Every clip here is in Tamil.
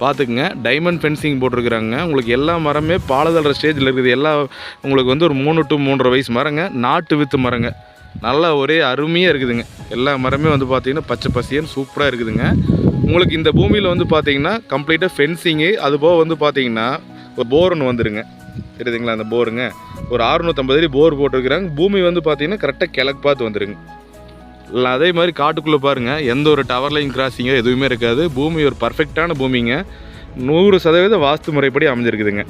பார்த்துக்குங்க. டைமண்ட் ஃபென்சிங் போட்டிருக்கிறாங்க. உங்களுக்கு எல்லா மரமே பாலதள்ளுற ஸ்டேஜில் இருக்குது. உங்களுக்கு வந்து ஒரு 3 to 3.5 வயசு மரங்க, நாட்டு வித்து மரங்க. நல்லா ஒரே அருமையாக இருக்குதுங்க. எல்லா மரமே வந்து பார்த்திங்கன்னா பச்சை பசியன்னு சூப்பராக இருக்குதுங்க. உங்களுக்கு இந்த பூமியில் வந்து பார்த்திங்கன்னா கம்ப்ளீட்டாக ஃபென்சிங்கு, அதுபோக வந்து பார்த்திங்கன்னா ஒரு போர் ஒன்று வந்துடுங்க. தெரியுதுங்களா? அந்த போருங்க ஒரு 650 அடி போர் போட்டிருக்கிறாங்க. பூமி வந்து பார்த்திங்கன்னா கரெக்டாக கிழக்கு பார்த்து வந்துடுங்க. இல்லை அதே மாதிரி காட்டுக்குள்ளே பாருங்கள், எந்த ஒரு டவர் லைன் கிராசிங்கோ எதுவுமே இருக்காது. பூமி ஒரு பர்ஃபெக்டான பூமிங்க. 100% வாஸ்து முறைப்படி அமைஞ்சிருக்குதுங்க.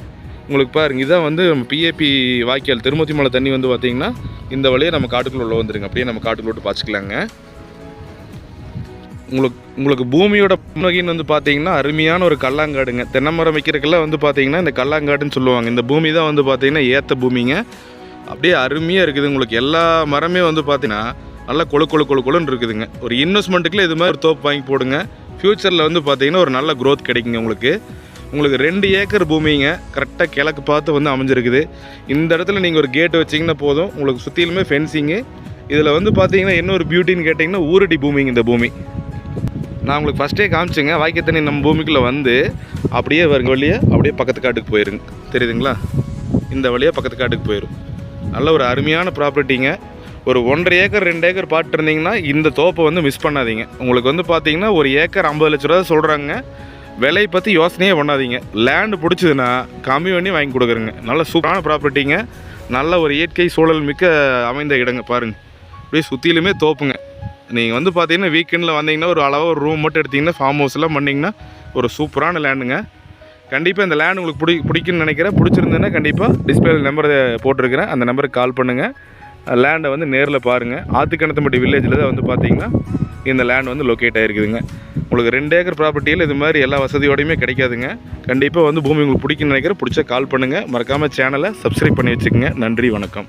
உங்களுக்கு பாருங்கள், இதான் வந்து நம்ம பிஏபி வாய்க்கால் திருமூர்த்தி மலை தண்ணி வந்து பார்த்திங்கன்னா இந்த வழியை நம்ம காட்டுக்குள்ளே உள்ள வந்துடுங்க. அப்படியே நம்ம காட்டுக்குள்ள விட்டு பாய்ச்சிக்கலாங்க. உங்களுக்கு பூமியோட வகைன்னு வந்து பார்த்திங்கன்னா அருமையான ஒரு கல்லாங்காடுங்க. தென்னை மரம் வைக்கிறதுக்கெல்லாம் வந்து பார்த்திங்கன்னா இந்த கல்லாங்காடுன்னு சொல்லுவாங்க. இந்த பூமி தான் வந்து பார்த்திங்கன்னா ஏற்ற பூமிங்க. அப்படியே அருமையாக இருக்குது. உங்களுக்கு எல்லா மரமே வந்து பார்த்திங்கன்னா நல்லா கொழுன்னு இருக்குதுங்க. ஒரு இன்வெஸ்ட்மெண்ட்டுக்குள்ள இது மாதிரி ஒரு தோப்பு வாங்கி போடுங்க. ஃப்யூச்சரில் வந்து பார்த்திங்கன்னா ஒரு நல்ல க்ரோத் கிடைக்குங்க. உங்களுக்கு 2 ஏக்கர் பூமிங்க, கரெக்டாக கிழக்கு பார்த்து வந்து அமைஞ்சிருக்குது. இந்த இடத்துல நீங்கள் ஒரு கேட்டு வச்சிங்கன்னா போதும். உங்களுக்கு சுற்றிலுமே ஃபென்சிங்கு. இதில் வந்து பார்த்திங்கன்னா என்ன ஒரு பியூட்டின்னு கேட்டிங்கன்னா ஊரடி பூமிங்க இந்த பூமி. நான் உங்களுக்கு ஃபஸ்ட்டே காமிச்சேங்க. வாய்க்கால் தண்ணி நம்ம பூமிக்குள்ளே வந்து அப்படியே வருங்க வழியே அப்படியே பக்கத்து காட்டுக்கு போயிருங்க. தெரியுதுங்களா? இந்த வழியாக பக்கத்து காட்டுக்கு போயிடும். நல்ல ஒரு அருமையான ப்ராப்பர்ட்டிங்க. ஒரு 1.5 ஏக்கர் 2 ஏக்கர் பாட்டுருந்தீங்கன்னா இந்த தோப்பை வந்து மிஸ் பண்ணாதீங்க. உங்களுக்கு வந்து பார்த்தீங்கன்னா ஒரு ஏக்கர் 50 லட்ச ரூபா சொல்கிறாங்க. விலை பற்றி யோசனையே பண்ணாதீங்க. லேண்டு பிடிச்சதுன்னா கம்மி பண்ணி வாங்கி கொடுக்குறேங்க. நல்ல சூப்பரான ப்ராப்பர்ட்டிங்க. நல்ல ஒரு இயற்கை சூழல் மிக்க அமைந்த இடங்க. பாருங்கள், அப்படியே சுற்றிலுமே தோப்புங்க. நீங்கள் வந்து பார்த்தீங்கன்னா வீக்கெண்டில் வந்தீங்கன்னா ஒரு அளவாக ஒரு ரூம் மட்டும் எடுத்திங்கன்னா ஃபார்ம் ஹவுஸ்லாம் பண்ணிங்கன்னா ஒரு சூப்பரான லேண்டுங்க. கண்டிப்பாக இந்த லேண்ட் உங்களுக்கு பிடிக்குன்னு நினைக்கிறேன். பிடிச்சிருந்தேன்னா கண்டிப்பாக டிஸ்பிளே நம்பரை போட்டிருக்கிறேன். அந்த நம்பருக்கு கால் பண்ணுங்கள். லேண்டை வந்து நேரில் பாருங்கள். ஆத்துக்கிணத்துப்பட்டி வில்லேஜில் தான் வந்து பார்த்தீங்கன்னா இந்த லேண்ட் வந்து லொக்கேட் ஆகிருக்குதுங்க. உங்களுக்கு 2 ஏக்கர் ப்ராப்பர்ட்டியில் இது மாதிரி எல்லா வசதியோடையுமே கிடைக்காதுங்க. கண்டிப்பாக வந்து பூமி உங்களுக்கு பிடிக்குன்னு நினைக்கிறேன். பிடிச்சா கால் பண்ணுங்கள். மறக்காமல் சேனலை சப்ஸ்கிரைப் பண்ணி வச்சுக்கோங்க. நன்றி, வணக்கம்.